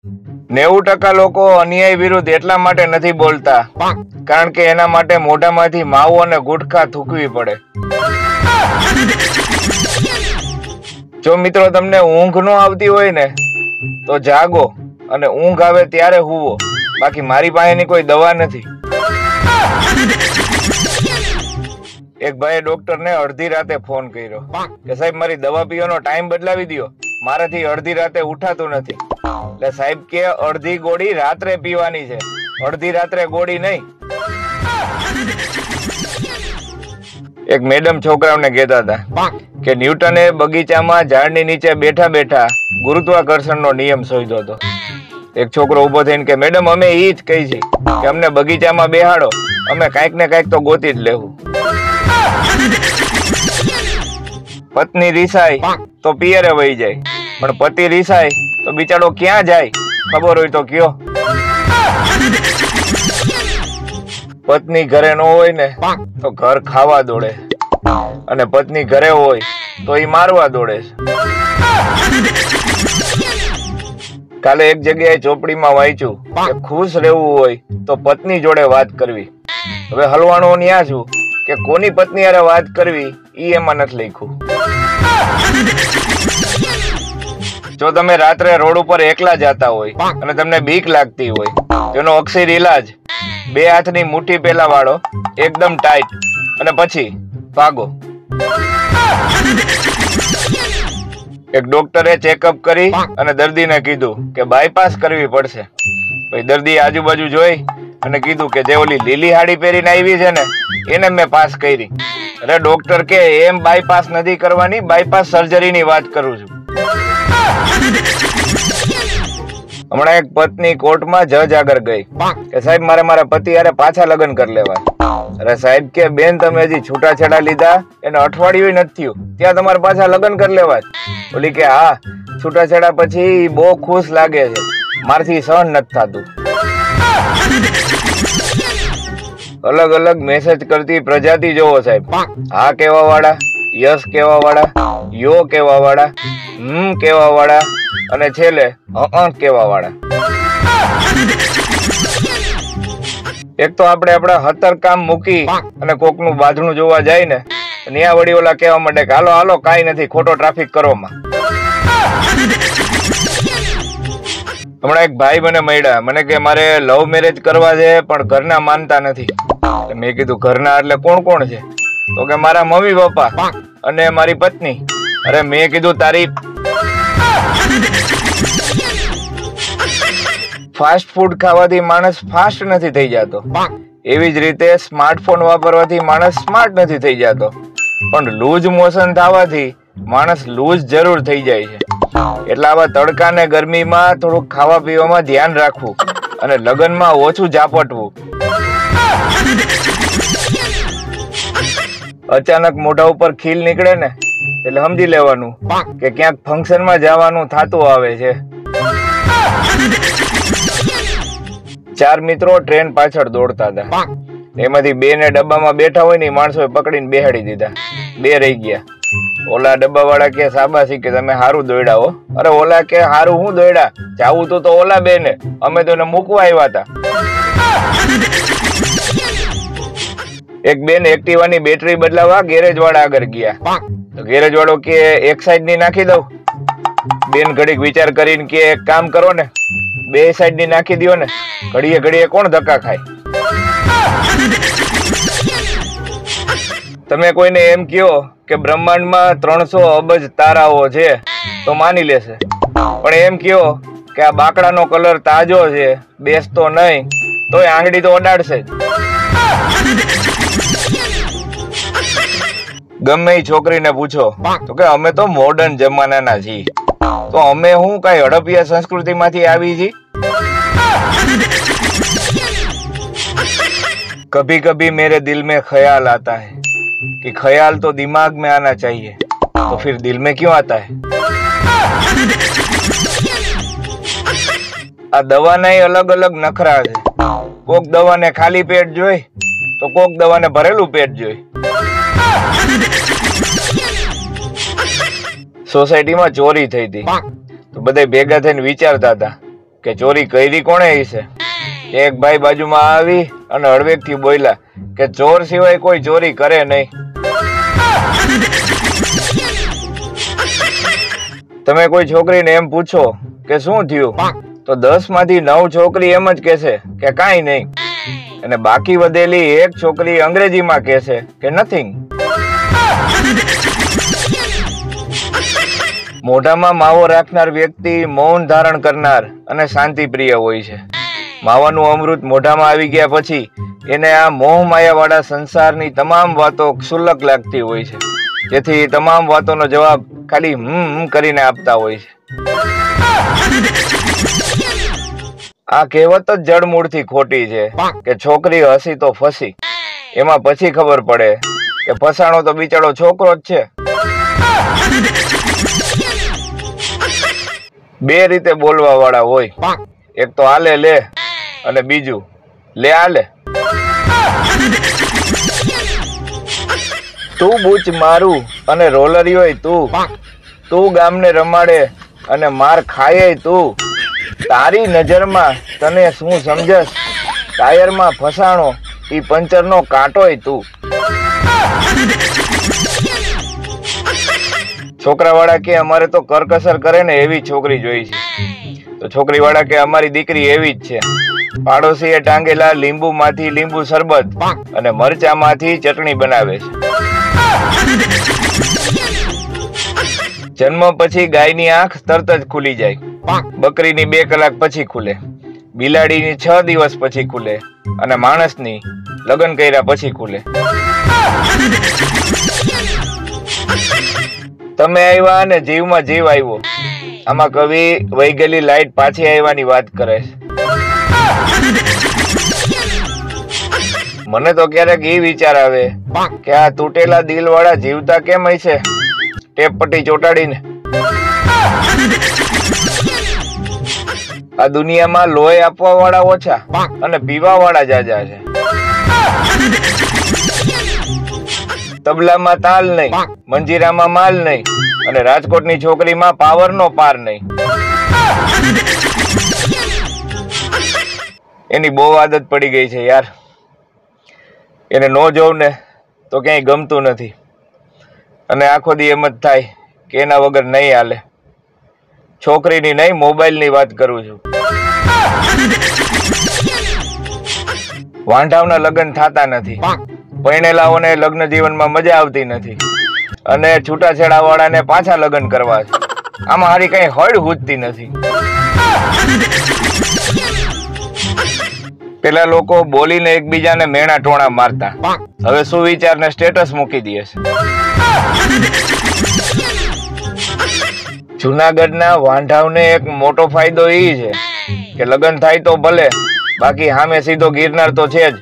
90% લોકો અન્યાય વિરુદ્ધ એટલા માટે નથી બોલતા કારણ કે એના માટે મોઢામાંથી માવો અને ગુટખા થૂકવી પડે. જો મિત્રો તમને ઊંઘ ન આવતી હોય ને તો જાગો અને ઊંઘ આવે ત્યારે હુવો. બાકી મારી પાસેની કોઈ દવા નથી. એક ભાઈએ ડોક્ટરને અડધી રાતે ફોન કર્યો કે સાહેબ મારી દવા પીવાનો ટાઈમ બદલાવી દો, મારાથી અડધી રાતે ઉઠાતું નથી. એટલે સાહેબ કે અડધી ગોળી રાત્રે પીવાની છે, અડધી રાત્રે ગોળી નહીં. એક મેડમ છોકરાઓને કહેતા હતા કે ન્યૂટને બગીચામાં ઝાડની નીચે બેઠા બેઠા ગુરુત્વાકર્ષણનો નિયમ શોધ્યો હતો. એક છોકરો ઉભો થઈને કે મેડમ અમે ઈ જ કહી છે કે અમને બગીચામાં બેહાડો, અમે કાંઈક ને કાંઈક તો ગોતી જ લેવું. પત્ની રીસાય તો પિયરે વહી જાય, પણ પતિ રીસાય તો બિચારો ક્યાં જાય ખબર હોય તો કયો. પત્ની ઘરે ન હોય ને તો ઘર ખાવા દોડે, અને પત્ની ઘરે હોય તો ઈ મારવા દોડે છે. કાલે એક જગ્યાએ ચોપડીમાં વાંચ્યું કે ખુશ રહેવું હોય તો પત્ની જોડે વાત કરવી. હવે હલવાણો ન્યા છું કે કોની પત્ની હારે વાત કરવી ઈ એમાં નથી લખ્યું. જો તમે રાત્રે રોડ ઉપર એકલા જતા હોય અને તમને બીક લાગતી હોય તેનો અક્ષર ઈલાજ બે હાથની મુઠ્ઠી પેલા વાળો એકદમ ટાઈટ અને પછી ભાગો. એક ડોક્ટરે ચેકઅપ કરી અને દર્દીને કીધું કે બાયપાસ કરવી પડશે. પછી દર્દી આજુબાજુ જોઈ અને કીધું કે જે ઓલી લીલી હાડી પહેરીને આવી છે ને એને મેં પાસ કરી. અરે ડોક્ટર કે એમ બાયપાસ નથી કરવાની, બાયપાસ સર્જરીની વાત કરું છું. હમણાં એક પત્ની કોર્ટમાં જજ આગળ ગઈ કે સાહેબ મારે મારા પતિ હારે પાછા લગ્ન કરી લેવા. અરે સાહેબ કે બેન તમે હજી છૂટાછેડા લીધા એને અઠવાડિયું નથી થયું ત્યાં તમારે પાછા લગ્ન કરી લેવા. ઓલી કે હા છૂટાછેડા પછી બહુ ખુશ લાગે છે, મારથી સહન નથી થતું. અલગ અલગ મેસેજ કરતી પ્રજાતિ જોવો સાહેબ. હા કેવા વાળા, યસ કેવા વાળા, યો કેવા વાળા, કેવા વાળા અને છેલ્લે કેવા વાળા. એક તો આપણે આપણા હતર કામ મૂકી અને કોકનું બાંધણું જોવા જાય ને ન્યા વળી ઓલા કહેવા માંડે કે હાલો હાલો કાંઈ નથી ખોટો ટ્રાફિક કરવામાં. હમણાં એક ભાઈ મને મળ્યા, મને કે મારે લવ મેરેજ કરવા છે પણ ઘરના માનતા નથી. મેં કીધું ઘરના એટલે કોણ કોણ છે? તો કે મારા મમ્મી પપ્પા અને મારી પત્ની. અરે મેં કીધું તારી ફાસ્ટ ફૂડ ખાવાથી માણસ ફાસ્ટ નથી થઈ જતો, એવી જ રીતે સ્માર્ટફોન વાપરવાથી માણસ સ્માર્ટ નથી થઈ જતો, પણ લૂઝ મોશન થવાથી માણસ લૂઝ જરૂર થઈ જાય છે. એટલે આવા તડકા ને ગરમીમાં થોડુંક ખાવા પીવામાં ધ્યાન રાખવું અને લગ્નમાં ઓછું ઝાપટવું. અચાનક મોઢા ઉપર ખીલ નીકળે ને એટલે સમજી લેવાનું કે ક્યાંક ફંક્શનમાં જવાનું થાતું આવે છે. 4 મિત્રો ટ્રેન પાછળ દોડતા હતા. એમાંથી 2 ને ડબ્બામાં બેઠા હોય ને માણસોએ પકડીને બેહાડી દીધા. 2 રહી ગયા. ઓલા ડબ્બા વાળા કે શાબાશી કે તમે હારું દોડ્યા હો. અરે ઓલા કે હારું હું દોડ્યા, જાવું તો ઓલા 2 ને, અમે તો એને મૂકવા આવ્યા હતા. એક બેન એક્ટિવાની બેટરી બદલાવા ગેરેજ વાળા આગળ ગયા. તો ગેરેજ વાળો કે એક સાઈડ ની નાખી દઉં. બેન ઘડીક વિચાર કરીને કે એક કામ કરો ને 2 સાઈડ ની નાખી દો ને, ઘડીએ ઘડીએ કોણ ધક્કા ખાય. તમે કોઈને એમ કહો કે બ્રહ્માંડમાં 300 અબજ તારાઓ છે તો માની લેશે, પણ એમ કહો કે આ બાકડાનો કલર તાજો છે બેસતો નહીં તોય આંગળી તો અડાડશે જ. ગમે એ છોકરીને પૂછો તો કે અમે તો મોડર્ન જમાનાના છીએ, તો અમે હું કઈ હડપિયા સંસ્કૃતિ માંથી આવી છીએ? कभी कभी मेरे दिल में ख्याल आता है कि ख्याल तो दिमाग में आना चाहिए, तो फिर दिल में क्यों आता है? આ દવાના અલગ અલગ નખરા છે. કોક દવાને ખાલી પેટ જોઈ તો કોક દવાને ભરેલું પેટ જોઈ. સોસાયટીમાં ચોરી થઈ હતી તો બધા ભેગા થઈને વિચારતા હતા કે ચોરી કરી કોણે હશે? એક ભાઈ બાજુમાં આવી અને હળવેકથી બોલ્યા કે ચોર સિવાય કોઈ ચોરી કરે નહીં. તમે કોઈ છોકરીને એમ પૂછો કે શું થયું, તો 10 માંથી 9 છોકરી એમ જ કહેશે કે કાંઈ નહીં, અને બાકી વધેલી એક છોકરી અંગ્રેજીમાં કહેશે કે નથિંગ. મોઢામાં માવો રાખનાર વ્યક્તિ મૌન ધારણ કરનાર અને શાંતિ પ્રિય હોય છે. માવાનું અમૃત મોઢામાં આવી ગયા પછી એને આ મોહ માયા વાળા સંસારની તમામ વાતો ક્ષુલ્લક લાગતી હોય છે, જેથી તમામ વાતોનો જવાબ ખાલી કરીને આપતા હોય છે. આ કહેવત જ જડમૂળથી ખોટી છે કે છોકરી હસી તો ફસી. એમાં પછી ખબર પડે કે ફસાણો તો બિચારો છોકરો જ છે. બે રીતે બોલવા વાળા હોય, એક તો આલે લે અને બીજું લે આલે. તું બૂચ મારું અને રોલરી હોય તું ગામને રમાડે અને માર ખાય તું. તારી નજરમાં તને શું સમજસ, ટાયરમાં ફસાણો ઈ પંચરનો કાંટોય તું. છોકરાવાળા કે અમારે તો કરકસર કરે ને એવી છોકરી જોઈ છે, તો છોકરીવાળા કે અમારી દીકરી એવી જ છે. પાડોશીએ ટાંગેલા લીંબુમાંથી લીંબુ શરબત અને મરચામાંથી ચટણી બનાવે છે. જન્મ પછી ગાયની આંખ તરત જ ખુલી જાય, બકરીની 2 કલાક પછી ખુલે, બિલાડીની 6 દિવસ પછી ખુલે અને માણસની લગ્ન કર્યા પછી ખુલે. તમે આવ્યા અને જીવમાં જીવ આવ્યો. આમાં કવિ વહી ગયેલી લાઈટ પાછી આવવાની વાત કરે છે. મને તો ક્યારેક એ વિચાર આવે કે આ તૂટેલા દિલ વાળા જીવતા કેમ હશે ટેપ પટ્ટી ચોટાડીને. આ દુનિયામાં લોહી આપવા વાળા ઓછા અને પીવા વાળા જાજા છે. તબલામાં તાલ નહીં, મંજીરામાં માલ નહીં અને રાજકોટની છોકરીમાં પાવરનો પાર નહીં. એની બહુ આદત પડી ગઈ છે યાર. એને ન જોઉં ને તો ક્યાંય ગમતું નથી, અને આખો દી એમ જ થાય કે એના વગર નહીં હાલે. છોકરીની નહીં, મોબાઈલની વાત કરું છું. વાંઢાવના લગ્ન થતા નથી, પરણેલાઓને લગ્ન જીવનમાં મજા આવતી નથી, અને છૂટાછેડા વાળાને પાછા લગ્ન કરવા છે. આમાં હારી કઈ હળ હૂજતી નથી. પેલા લોકો બોલીને એકબીજાને મેણા ટોણા મારતા, હવે શું વિચારને સ્ટેટસ મૂકી દે છે. જુનાગઢના વાંઢાવને એક મોટો ફાયદો એ છે કે લગ્ન થાય તો ભલે, બાકી સામે સીધો ગિરનાર તો છે જ.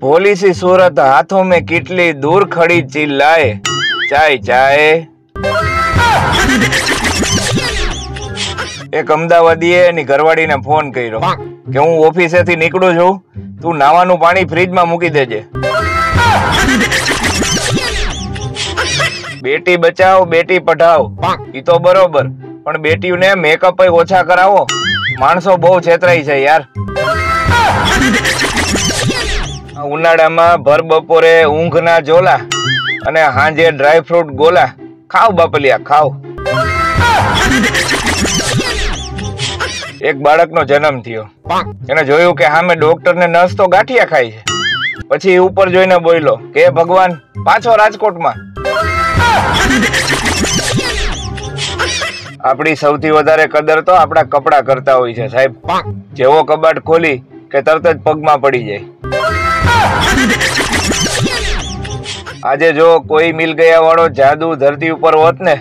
भोली सी सूरत हाथों में किटली दूर खड़ी चिल्लाए चाय चाय. एक अमदावादीए एनी घरवाळीने फोन कर्यो के हूँ ऑफिसेथी નીકળું છું, તું નાવાનું પાણી ફ્રીજમાં મૂકી દેજે. બેટી બચાવ બેટી પઢાવ ઈ તો બરોબર, પણ બેટીઓને મેકઅપ ઓછા કરાવો. માણસો બહુ છેતરાય છે યાર. ઉનાળામાં ભર બપોરે ઊંઘ ના જોલા અને હાંજે ડ્રાય ફ્રૂટ ગોલા. ખાવ બાપલિયા ખાવ. એક બાળકનો જન્મ થયો, એને જોયું કે સામે ડોક્ટર ને નર્સ તો ગાંઠિયા ખાય છે. પછી ઉપર જોઈને બોલ્યો કે ભગવાન પાછો રાજકોટમાં. આપણી સૌથી વધારે કદર તો આપણા કપડા કરતા હોય છે સાહેબ. જેવો કબાટ ખોલી કે તરત જ પગમાં પડી જાય. આજે જો કોઈ મિલ ગયા વાળો જાદુ ધરતી ઉપર હોત ને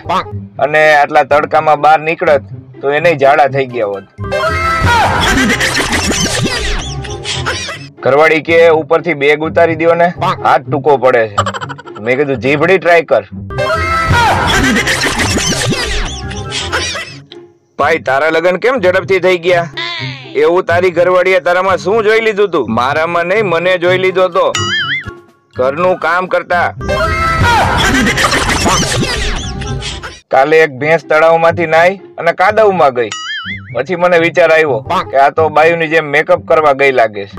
અને આટલા તડકામાં બહાર નીકળત તો એને ઝાડા થઈ ગયા હોત. ઘરવાળી કે ઉપરથી બેગ ઉતારી દો ને, હાથ ટૂંકો પડે છે. મેં કીધું જીભડી ટ્રાય કર. ભાઈ તારા લગ્ન કેમ ઝડપથી થઈ ગયા? એવું તારી ઘરવાળીએ તારામાં શું જોઈ લીધું તું? મારામાં નહીં, મને જોઈ લીધો તો ઘરનું કામ કરતા. કાલે એક ભેંસ તળાવમાંથી નાઈ અને કાદવમાં ગઈ. પછી મને વિચાર આવ્યો કે આ તો બાયુની જેમ મેકઅપ કરવા ગઈ લાગે છે.